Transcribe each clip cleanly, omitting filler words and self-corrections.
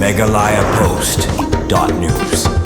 megalayapost.news.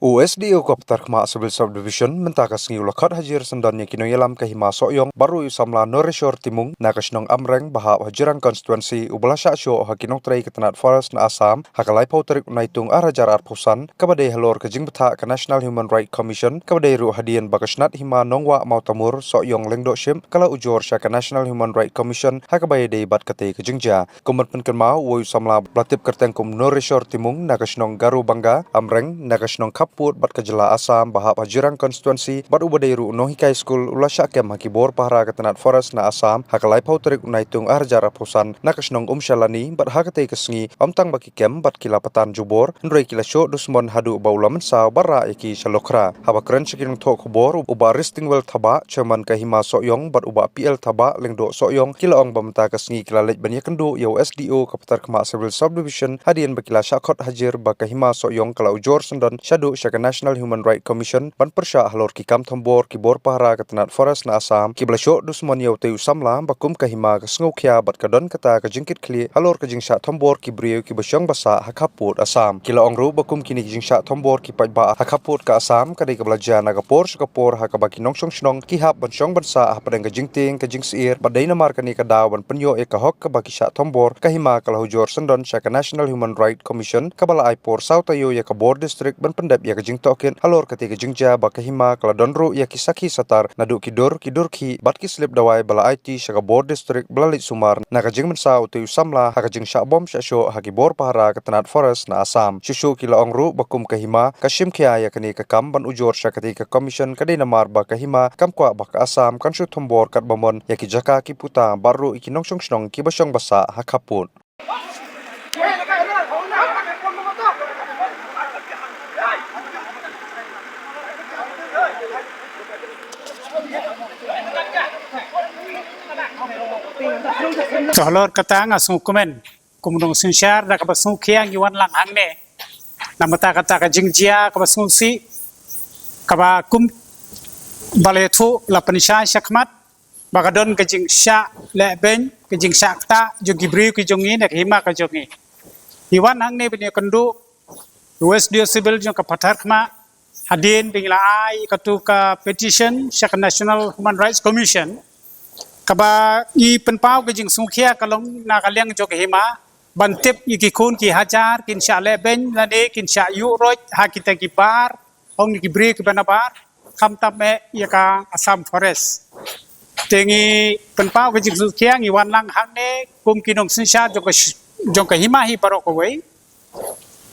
USDO Koptar Khma Civil Subdivision mentakas ngi ulakhat hajir sendannya kino yalam kahima soyong baru samla Noreshore Timung nakasnong amreng bahap hajirang konstituensi ubalasha syo hakinong tray ketenat forest na Assam hakalai pauterik unaitung arajar arpusan kabadai halor kajing betha ke National Human Rights Commission kabadai ru hadian bakasnat hima nongwa mautamur soyong lengdo shim kala ujor sya ke National Human Rights Commission hakabai dei bat kate kajingja kumat penkenma woy samla blatip kertengkum Noreshore Timung nakasnong garu bangga amreng nakasnong put bat kejela Assam bahap hajirang konstituensi bat ubadairu no hikai school ulasha kem hakibor pahra ketenat forest na Assam hakalai pauterik unaitung arjara pusan nakasnong umshalani bat hakate kesngi omtang baki kem bat kilapatan jubor ndroi kilasyo dusmon hadu baulaman sa barra iki shalokra haba keren chikinung thok khobor uba resting well thaba chairman kahima soyong bat uba PL thaba lengdo soyong kilaong bamta kesngi kilalej banya kendo yo SDO Kapitar Khma Civil Subdivision hadian bakila syakot hajir bakahima soyong kala ujor sendan shadu ke National Human Rights Commission ban persya halor ki kam thombor ki bor pahra ketenat forest na Assam ki blasyo dusmon yau teu samla bakum kahima ke sngokhya bat kadon kata ke jingkit kli halor ke jingsha thombor ki brio ki basyong basa hakaput Assam kila ongru bakum kini jingsha thombor ki pajba hakaput ka Assam kadai ke belajar nagapor sakapor hakabaki nongsong snong ki hap ban syong bansa padang ke jingting ke jingsir badai namar kani ka dawan penyo e ka hok ke baki sya thombor kahima kala hujor sendon sya ke National Human Rights Commission kabala aipor sautayo ya ka bor district ban pendap ya kajing token halor ketika jingja bakahima kala donru ya kisaki satar naduk kidur ki bat ki slip dawai bala IT syaga bor district belalit sumar na kajing mensa utu samla hakajing syabom syasyo hakibor pahara ketenat forest na Assam syusyu kila ongru bakum kahima kashim kya ya kani kakam ban ujor sya ketika commission kadai namar bakahima kamkwa baka Assam kansyu thombor kat bamon ya ki jaka ki puta baru iki nongsong snong ki basyong basa hakapun Tolor kata ngasung komen kumudong sinsyar da kabasung kiang iwan lang hangne namata kata ka jingjia kabasung si kaba kum baletu la penisha syakmat bagadon ka jingsha le ben ka jingsha ta jogibri ki jongi nak hima ka jongi iwan hangne bini kendu USDO civil jong Kapitar Khma hadin bingla ai katu ka petition syak National Human Rights Commission kaba i penpau ke jing sungkhia kalong na kalyang jok hima bantip i ki kun ki hajar kin sha le ben lane kin sha yu roj ha kita ki bar ong ki bri ki banabar kam tap me ya ka Assam forest tengi penpau ke jing sungkhia ngi wan lang hang ne kum kinong sinsha jok hima hi parok ko wei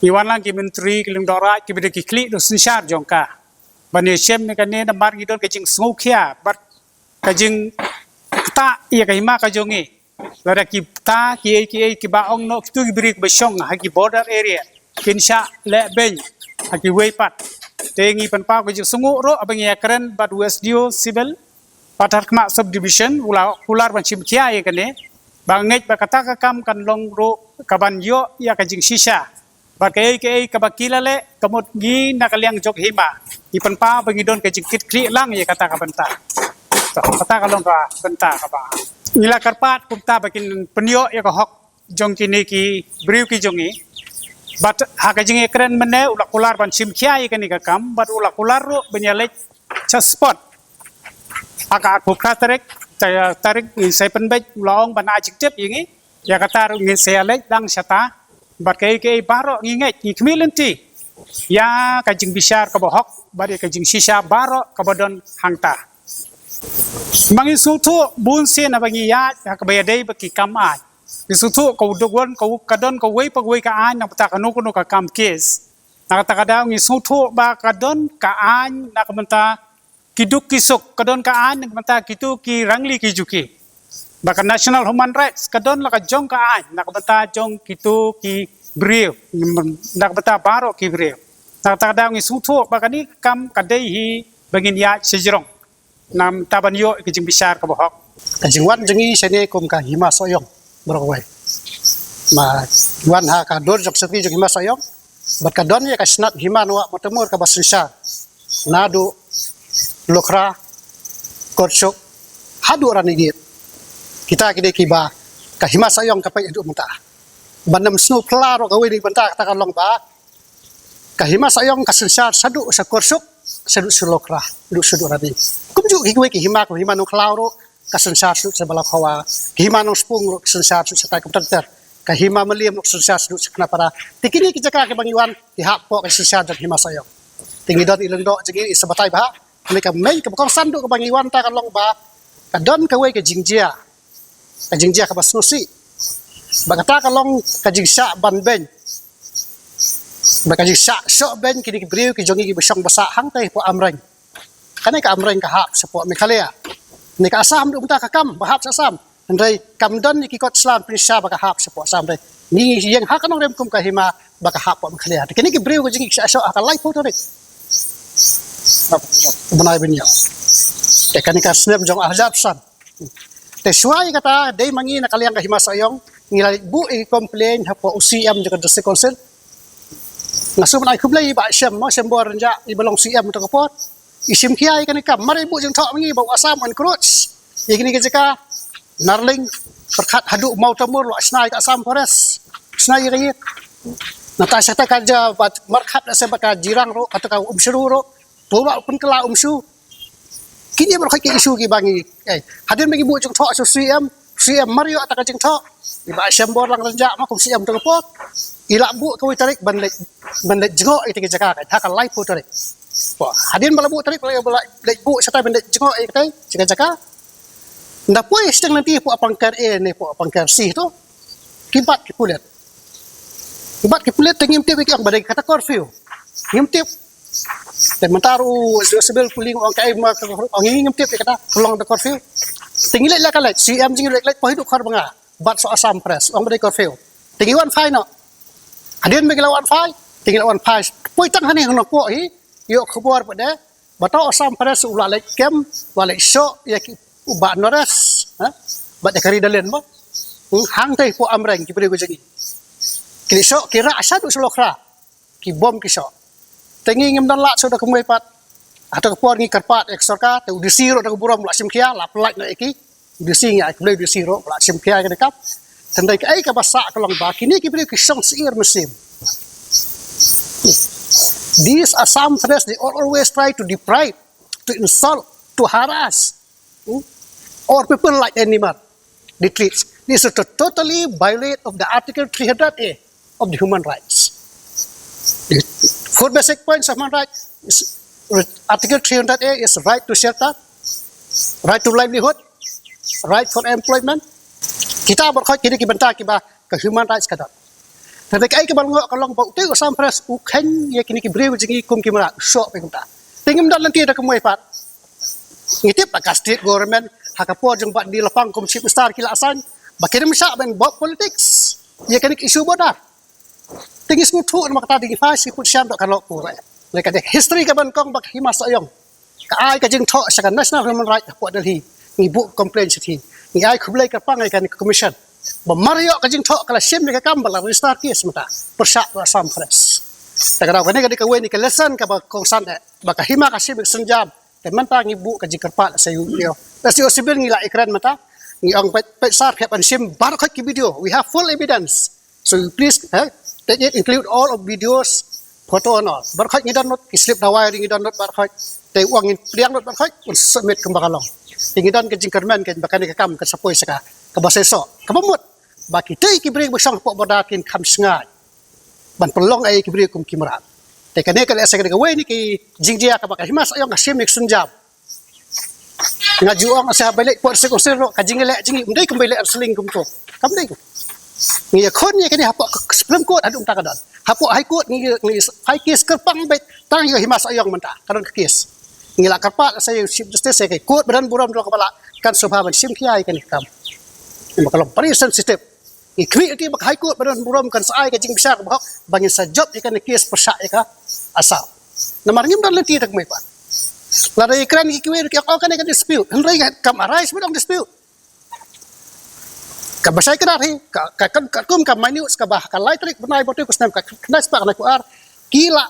i wan lang ki menteri kiling dora ki bede ki klik do sinsha jongka bani shem ne kan ne nambar gi don ke jing sungkhia bat ka jing ta ia kahima ka jongi lada ki ta ki baong no tu brik besyong haki border area kinsha le ben haki weipat tengi penpa ko sungu ro abang ya keren bad USDO civil Kapitar Khma subdivision ular banchim kia ye kane banget bakata ka kam kan long ro kaban yo ya ka jing shisha bakai ka bakila le kamot gi nakaliang jok hima i penpa bangidon ka jingkit kri lang ye kata ka benta kata kalong ka benta ka ba nila karpat kumta bakin penyo ya ka hok jong kini ki briu ki jongi bat haka jing ekren mene ulak ular ban sim kia ye kani ka kam bat ulak ular ro benyalek cha spot aka aku tarik sai penbej long ban ajik tip yingi ya kata ngi selek dang syata bat kai baro nginget ni kmilenti ya ka jing bisar ka bohok bat ka jing shisha baro ka badon hangta mangi sutu bunsi na bagi ya kabayadai baki kamai isutu kau dogon kau kadon kau wei pagwei ka an na pata kanu ka kam kes na kata kada ngi sutu ba kadon ka an na kamenta kiduk kisuk kadon ka an na kamenta kitu ki rangli ki juki baka National Human Rights kadon la ka jong ka an na kamenta jong kitu ki brio na kamenta baro ki brio na kata kada ngi sutu baka ni kam kadai hi bangin ya sejrong nam taban yo ke jing bisar ka bohok kajing wan jengi sene kum ka hima soyong browai ma wan ha ka dor jok sepi jok hima soyong bat ka don ya ka snat hima no motemur ka basisha nadu lokra korchok hadu rani dit kita kide kiba ka hima soyong ka pai edu muta banam snu plaro ka wini banta kata kalong ba kahima sayong kasensar sadu sa korsuk sadu sulokra du sudu rabi kumju ki ki hima ko hima no klaro kasensar su sa balakawa hima no spung ro kasensar su sa tay komputer kahima meliam no kasensar su sa kana para tikini ki jaka ke bangiwan ti hap po kasensar dan hima sayong tingi dot ileng do jigi sabatay ba mereka main ke bokong sandu ke bangiwan ta kalong ba kadon ka we ke jingjia ka basnusi bagata kalong kajing sya ban ben bakajing sya so ben kini kibriu ki jongi ki besong basa hang tai po amreng kanai ka amreng ka hap sa po mekhalea ni ka asam du unta ka kam bahap sa asam andai kamdon ni ki kot slan prinsya baka hap sa po asam dai ni yang ha kanong rem kum ka hima baka hap po mekhalea kini kibriu ko jingi sya so aka lai po to ri benai benyo te kanika snap jong ahzab san te suai kata dei mangi nakaliang ka hima sayong ngilay bu i-complain hapo UCM jika district council nasum ay kublay ba siyam mo siyam bor nja ibalong CM to kapot isim kiyay kanika mari bu jeng thok mangi ba asam on crutch igini ka narling perkat hadu mau tamur lo asnai ka asam forest asnai kayit natasya ta kaja bat markat sa baka jirang ro atau ka umsuru ro bawa pun kala umsu kini ber ki isu ki bangi hadin mangi bu jeng thok CM Mario atau kajeng thok iba syambor lang ranja ma kum siam to pot ila bu ko tarik ban le jengo ite ke jaka ka ka lai pu tarik po hadin bala bu tarik bala le bu sata ban le jengo ite ke jaka nda poi steng nanti po apangkar ne po apangkar si to kibat ki pulet tengim tip ki ang badai kata curfew ngimtip dan mentaru sebel puling orang kai ma ngim tip kata pulang de curfew tingilek la kalek CM jingilek lek po hidup khar banga bat so asam press orang beri curfew tinggi wan fai no adin bagi lawan fai tinggi lawan fai poi tang hani hono po hi yo khobor pade bato asam press ula lek kem wala so ya ki uba nores ha bat kari dalen mo hang tai po amreng ki beri ko jagi kini so kira asadu sulokra ki bom ki so tinggi ngem dan lak so da kemoi pat atau por ngi karpat eksorka te udisiro da buram la simkia la plak na eki disinga ay kulay disiro la simkia ka dekap tandai ka ay ka basa ka lang ba kini ki bri ki song sir musim these are some threats they always try to deprive to insult to harass or people like animal they treat this is to totally violate of the article 300A of the human rights the four basic points of human rights is article 300A is right to shelter right to livelihood right for employment kita berkhot kini ki benta ki ba ke human rights kadot tapi kai ke balngo kalong ba uti usam press ukhen ye kini ki brew jingi kum ki mara so pe kunta tingim dan lanti da kemoi pat ngitip ka state government hakapo jeng bat di lapang kum chip star kila asan bakirim sa ben bot politics ye kini isu bodar tingis ngutu ma kata di fa si put syam dok kalok pu mereka de history ka ban kong bak himas ayong ka ai ka jeng tho sa national human rights po dalhi ni bu complain sithi ni ai khublai ka pangai kan commission ba mario ka jing tho kala sim ni ka kambal la restart case mata persak asam press tagara ka ni ka we ni ka lesson ka ba kongsan ba ka hima ka sim senjam te manta ngi bu ka jikarpa sa yu ta si osibil ngi la ikran mata ni ang pet sar ka pan sim bar ka ki video we have full evidence so please include all of videos photo and all bar ka ngi download ki slip dawai ngi download bar ka te uang ngi priang bar ka submit kembakalong tingidan ke jingkerman ke bakani ke kam ke sapoi saka ke baseso ke pemut baki tei ki bri besang pok bodakin kam sngai ban pelong ai ki bri kum kimrat te kane kale asa ke we ni ki jingjia ka bakal himas ayong asim nik sunjam ngajuang asa balik por se kosero ka jingle jingi undai kembali seling kum to kam dei ni kon ni kani hapok supreme court adung takadan hapok high court ni high case kerpang bet tang yo himas ayong menta karon ke case ngila karpat saya chief justice saya ikut badan buram dulu kepala kan subhaban sim kiai kan kam kalau very sensitive ikwi ti bak high court badan buram kan sai ka jing besar bahok bangin sa job ikan kes persak ka asal namar ngim dan lenti tak mai pa la ikran ikwi ki kan dispute hendrai kam arise bedong dispute ka basai ka dari ka kum ka minus ka bah ka lightrik benai botu ku snam ka knas pa na ku ar kila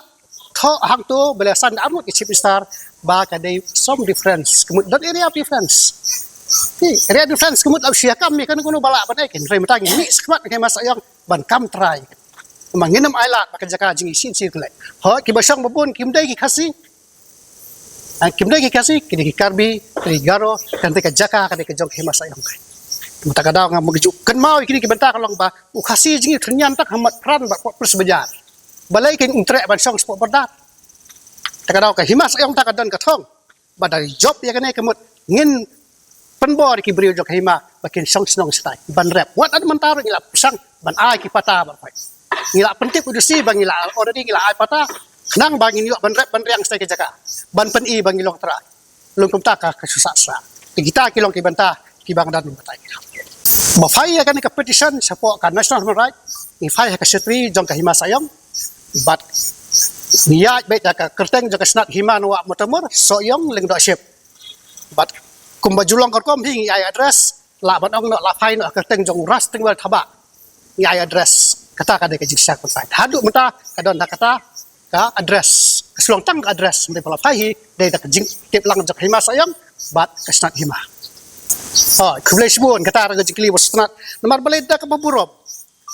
tho hang tu belasan amut chief star ba kadai some difference kemudian area difference area difference kemudian usia kami kan kuno balak banai kan rem tang ni skmat ke mas ayang ban kam trai manginam ailat maka jaka jing sin sir kelai ho ki basang babun kim dai ki khasi kim dai ki khasi ki karbi ki garo kan te ka jaka ka de ka jong hima sayang kai mata kadang ngam mejuk kan mau kini ki benta kalong ba u khasi jing thnyan tak hamat pran ba plus bejar balai kin untrek ban song sport berdat tak kadang ka hima sayang tak kadon ka thong ba dari job ya kan kemut ngin penbor ki beriu jok hima bakin song snong stai ban rap wat ad mentar ngila sang ban ai ki pata ba pai ngila pentip udah si bang ngila already ngila ai pata nang bang ngila ban rap ban riang stai ke jaka ban pen i bang ngilong tra lung kum ta ka susah sa kita kilong ki banta ki bang dan batai ba fai ya kan competition support kan national human right ni fai ka setri jong ka hima sayong bat niya baik ka kerteng jaka snat hima no wa motamur soyong ling do ship bat kumba julong kom hing ai address la ban ong no la fai no kerteng jong ras teng wal thaba ai address kata ka de ka jiksa ko sai hadu menta kadon kata ka address kesulong tang address mbe pala fai hi de da jing tip lang jok hima sayong bat ka snat hima oh kublai sibun kata ra jikli wasnat nomor baleda ka baburob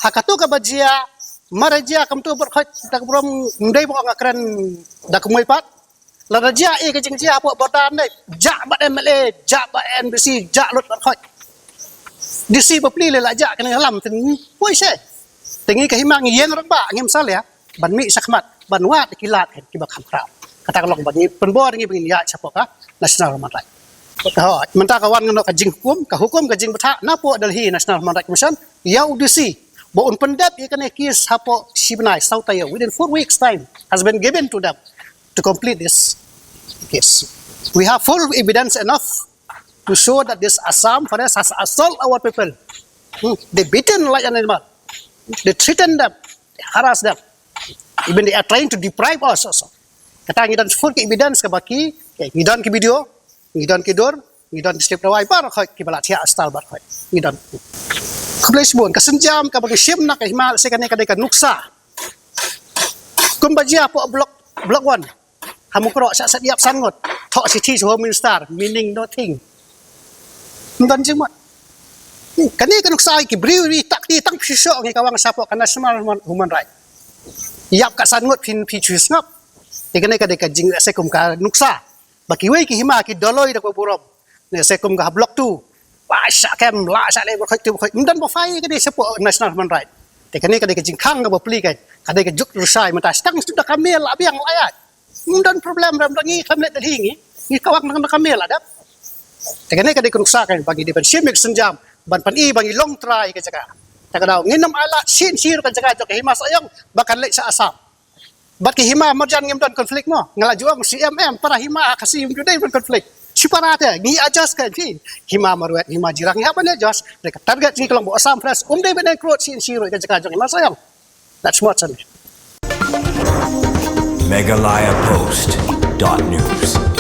hakatu ka bajia maraja kam tu berkhot dak burom ndai bo ngakran dak kumoi pat la raja e ka jingja po botan dai ja bat MLA ja bat NBC ja lut berkhot disi bepli le la ja kan halam tin poi se tengi ka himang yeng rak ba ngem sal ya ban mi sakmat ban wat kilat ki ba kham krau kata kalong ban ni penbor ngi bingin ya chapo ka national human right oh menta kawan ngono ka jing hukum ka jing betha napo dalhi national human right commission ya udisi bo un pendap ya kan kis hapo sibnai sautaya within 4 weeks time has been given to them to complete this case we have full evidence enough to show that this Assam forest has assault our people they beaten like an animal they threaten them they harass them even they are trying to deprive us also kata ngidan full evidence ka baki ngidan ki video ngidan ki dor ngidan slip rawai bar khoi ki bala thia astal bar khoi ngidan Khublai sibun kasenjam ka bagi sim nak himal se kan ka nuksa kumbajia po block 1 hamu kro sa diap sangot tho city home minister meaning nothing ndan jeng mat kani kan nuksa ki briwi tak ti tang piso ngi kawang sapo kan national human right yap ka sangot pin pichus ngap ikane ka jing se kum ka nuksa baki we ki hima ki doloi da ko burom ne se kum ka block 2 Pasha kem la sa le khoi tu khoi mdan bo fai ka de support national human right te kani ka de jingkhang ka bo pli ka de juk rusai mata stang sudah kamel la biang layat mdan problem ram dangi kamlet dal hingi ni kawak nang kamel ada te kani ka de kunsa ka bagi di pensimik senjam ban pan i bangi long try ka jaga ta kadau nginam ala sin sir ka jaga jok hima sayang bakan le sa asam bat ki hima marjan ngim konflik mo ngala juang CMM para hima kasi yum judai konflik Siparate, ngi adjust kan fin. Hima maruat, hima jirang, hima mana adjust. Mereka target ni kalau buat Assam fresh, day benda krut sin siro ikan cakap hima sayang. That's what's on it. Megalayapost.news